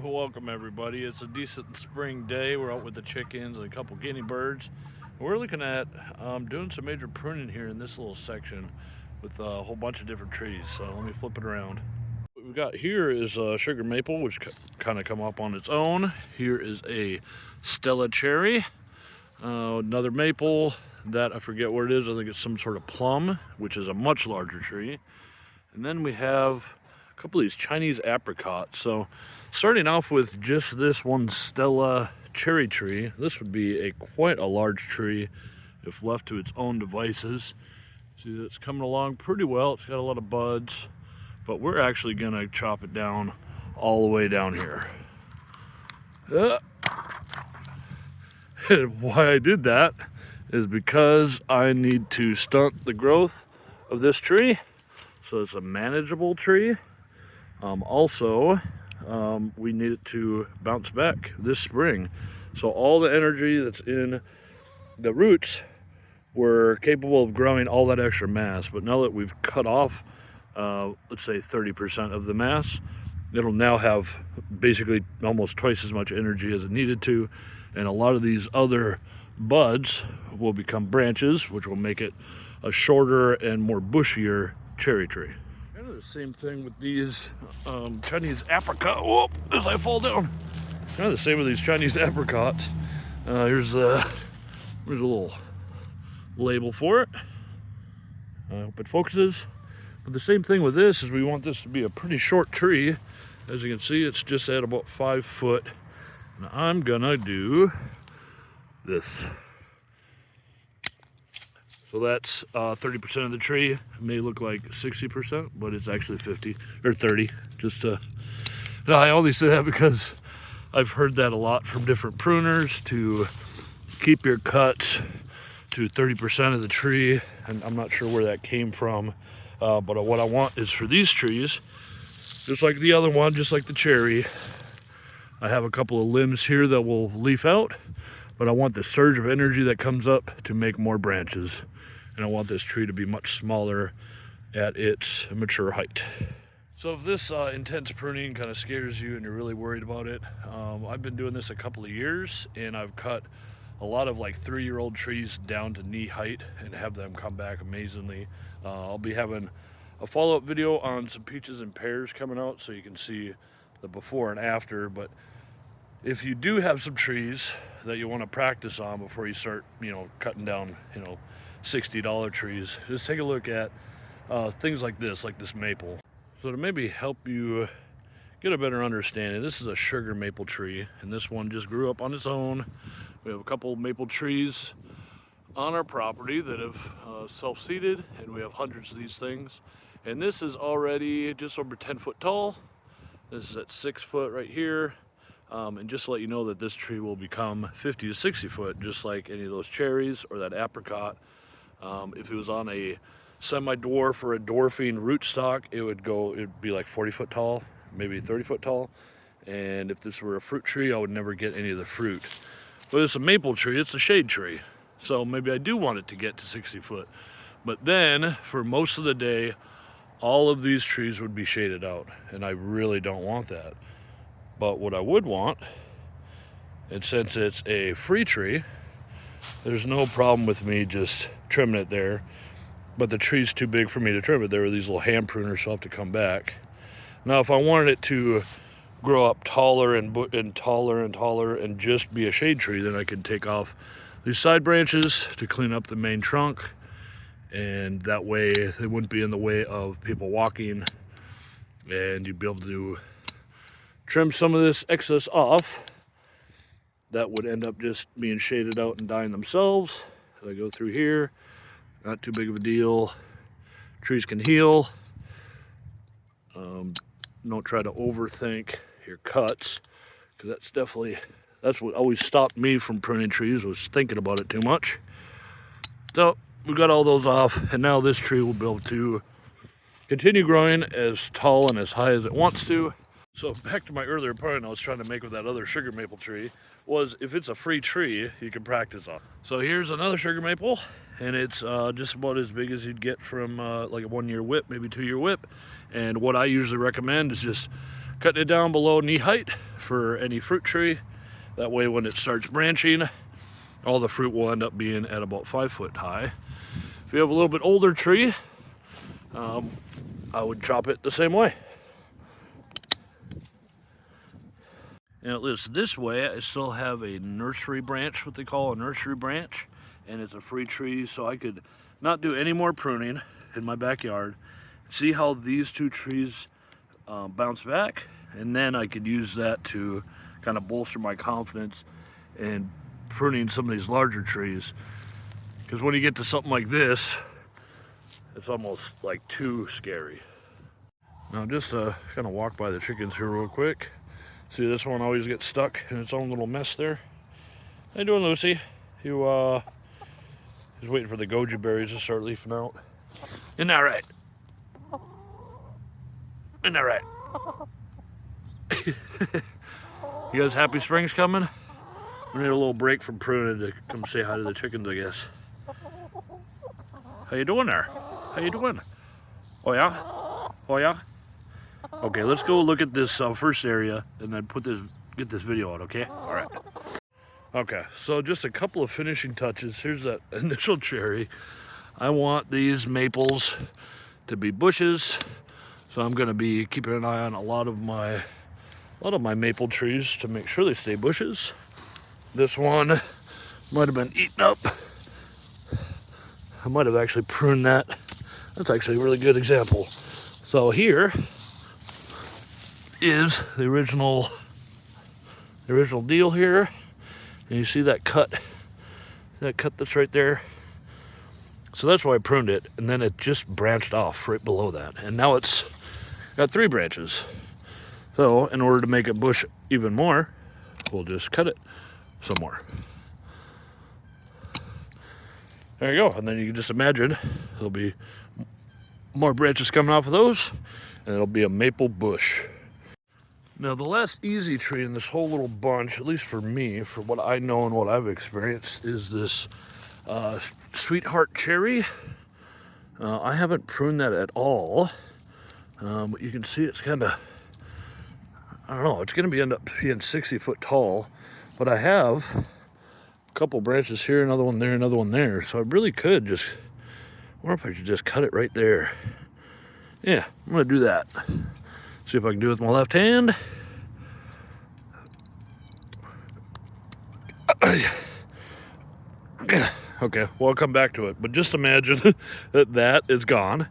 Welcome everybody. It's a decent spring day. We're out with the chickens and a couple guinea birds. We're looking at doing some major pruning here in this little section with a whole bunch of different trees. So let me flip it around. What we've got here is a sugar maple, which kind of come up on its own. Here is a Stella cherry, another maple that I forget what it is. I think it's some sort of plum, which is a much larger tree. And then we have a couple of these Chinese apricots. So starting off with just this one Stella cherry tree, this would be quite a large tree if left to its own devices. See, it's coming along pretty well. It's got a lot of buds, but we're actually gonna chop it down all the way down here. And why I did that is because I need to stunt the growth of this tree so it's a manageable tree. We need it to bounce back this spring. So all the energy that's in the roots were capable of growing all that extra mass. But now that we've cut off, let's say 30% of the mass, it'll now have basically almost twice as much energy as it needed to. And a lot of these other buds will become branches, which will make it a shorter and more bushier cherry tree. Kind of the same thing with these Chinese apricot. Whoop, as I fall down. Kind of the same with these Chinese apricots. Here's a little label for it. I hope it focuses. But the same thing with this is we want this to be a pretty short tree. As you can see, it's just at about 5 foot. And I'm gonna do this. So that's 30% of the tree. It may look like 60%, but it's actually 50 or 30. No, I only say that because I've heard that a lot from different pruners, to keep your cuts to 30% of the tree. And I'm not sure where that came from. But what I want is for these trees, just like the other one, just like the cherry, I have a couple of limbs here that will leaf out, but I want the surge of energy that comes up to make more branches. And I want this tree to be much smaller at its mature height. So if this intense pruning kind of scares you and you're really worried about it, I've been doing this a couple of years, and I've cut a lot of like 3-year-old trees down to knee height and have them come back amazingly. I'll be having a follow-up video on some peaches and pears coming out so you can see the before and after. But if you do have some trees that you want to practice on before you start, cutting down, $60 trees, just take a look at things like this maple. So to maybe help you get a better understanding, this is a sugar maple tree, and this one just grew up on its own. We have a couple of maple trees on our property that have self-seeded, and we have hundreds of these things. And this is already just over 10 foot tall. This is at 6 foot right here. And just to let you know that this tree will become 50 to 60 foot, just like any of those cherries or that apricot. If it was on a semi-dwarf or a dwarfing rootstock, it'd be like 40 foot tall, maybe 30 foot tall. And if this were a fruit tree, I would never get any of the fruit. But it's a maple tree, it's a shade tree. So maybe I do want it to get to 60 foot. But then for most of the day, all of these trees would be shaded out, and I really don't want that. But what I would want, and since it's a free tree, there's no problem with me just trimming it there. But the tree's too big for me to trim it. There are these little hand pruners, so I'll have to come back. Now, if I wanted it to grow up taller and taller and taller and just be a shade tree, then I could take off these side branches to clean up the main trunk. And that way they wouldn't be in the way of people walking, and you'd be able to trim some of this excess off. That would end up just being shaded out and dying themselves. As I go through here, not too big of a deal. Trees can heal. Don't try to overthink your cuts, because that's what always stopped me from pruning trees, was thinking about it too much. So we got all those off, and now this tree will be able to continue growing as tall and as high as it wants to. So back to my earlier point I was trying to make with that other sugar maple tree, was if it's a free tree, you can practice on. So here's another sugar maple, and it's just about as big as you'd get from like a 1-year whip, maybe 2-year whip. And what I usually recommend is just cutting it down below knee height for any fruit tree. That way when it starts branching, all the fruit will end up being at about 5 foot high. If you have a little bit older tree, I would chop it the same way. And it lives this way. I still have a nursery branch, what they call a nursery branch, and it's a free tree, so I could not do any more pruning in my backyard. See how these two trees bounce back, and then I could use that to kind of bolster my confidence in pruning some of these larger trees. Because when you get to something like this, it's almost like too scary. Now just kind of walk by the chickens here real quick. See, this one always gets stuck in its own little mess there. How you doing, Lucy? You he's waiting for the goji berries to start leafing out. Isn't that right? Isn't that right? You guys happy spring's coming? We need a little break from pruning to come say hi to the chickens, I guess. How you doing there? How you doing? Oh yeah? Oh yeah? Okay, let's go look at this first area and then get this video out, okay? All right. Okay, so just a couple of finishing touches. Here's that initial cherry. I want these maples to be bushes, so I'm going to be keeping an eye on a lot of my maple trees to make sure they stay bushes. This one might have been eaten up. I might have actually pruned that. That's actually a really good example. So here is the original deal here, and you see that cut that's right there. So that's why I pruned it, and then it just branched off right below that, and now it's got 3 branches. So in order to make it bush even more, we'll just cut it some more. There you go, and then you can just imagine there'll be more branches coming off of those, and it'll be a maple bush. Now the last easy tree in this whole little bunch, at least for me, for what I know and what I've experienced, is this sweetheart cherry. I haven't pruned that at all, but you can see it's kind of, I don't know, it's going to end up being 60 foot tall, but I have a couple branches here, another one there, another one there, so I really could just, I wonder if I should just cut it right there. Yeah, I'm going to do that. See if I can do it with my left hand. Okay, well, I'll come back to it. But just imagine that is gone,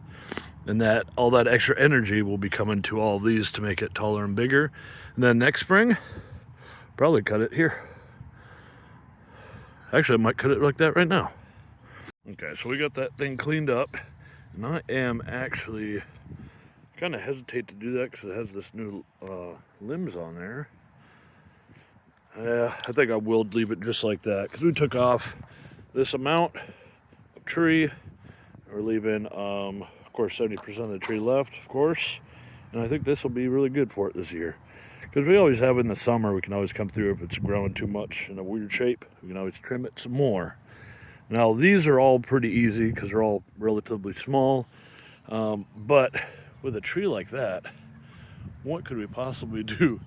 and that all that extra energy will be coming to all these to make it taller and bigger. And then next spring, probably cut it here. Actually, I might cut it like that right now. Okay, so we got that thing cleaned up, and I am actually kind of hesitate to do that because it has this new limbs on there. I think I will leave it just like that because we took off this amount of tree. We're leaving, of course, 70% of the tree left, of course. And I think this will be really good for it this year. Because we always have in the summer, we can always come through if it's growing too much in a weird shape. We can always trim it some more. Now, these are all pretty easy because they're all relatively small. But with a tree like that, what could we possibly do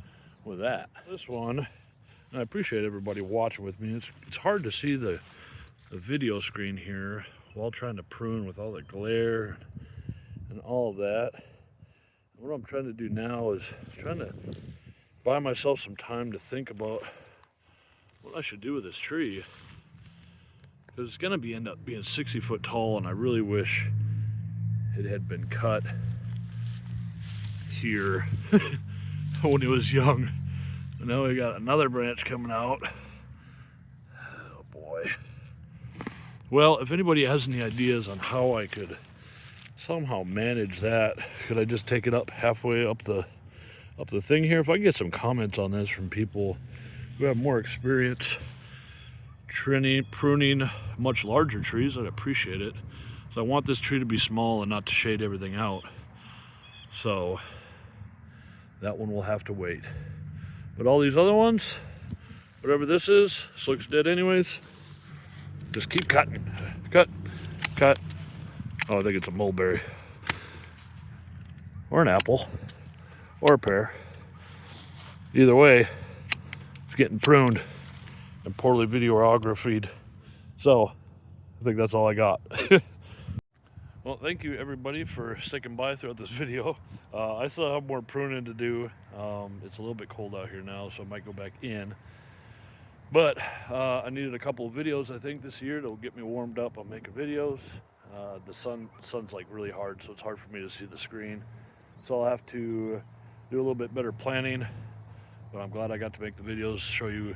with that? This one, and I appreciate everybody watching with me. It's hard to see the video screen here while trying to prune with all the glare and all of that. What I'm trying to do now is trying to buy myself some time to think about what I should do with this tree, because it's going to end up being 60 foot tall, and I really wish it had been cut here when it was young. And now we got another branch coming out. Oh boy. Well, if anybody has any ideas on how I could somehow manage that, could I just take it up halfway up the thing here? If I get some comments on this from people who have more experience pruning much larger trees, I'd appreciate it. So I want this tree to be small and not to shade everything out. So that one will have to wait. But all these other ones, whatever this looks dead anyways. Just keep cutting. Cut. Oh, I think it's a mulberry. Or an apple. Or a pear. either way, it's getting pruned and poorly videographed. So I think that's all I got. Well, thank you everybody for sticking by throughout this video. I still have more pruning to do. It's a little bit cold out here now, so I might go back in. But I needed a couple of videos, I think, this year that'll get me warmed up on making videos. The sun's like really hard, so it's hard for me to see the screen. So I'll have to do a little bit better planning. But I'm glad I got to make the videos, show you,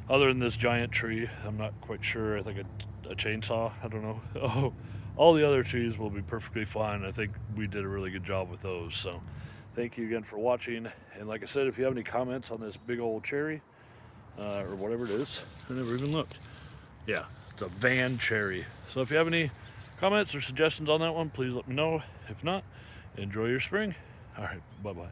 other than this giant tree, I'm not quite sure, I think a chainsaw, I don't know. Oh, all the other trees will be perfectly fine. I think we did a really good job with those. So thank you again for watching. And like I said, if you have any comments on this big old cherry, or whatever it is, I never even looked. Yeah, it's a van cherry. So if you have any comments or suggestions on that one, please let me know. If not, enjoy your spring. All right, bye-bye.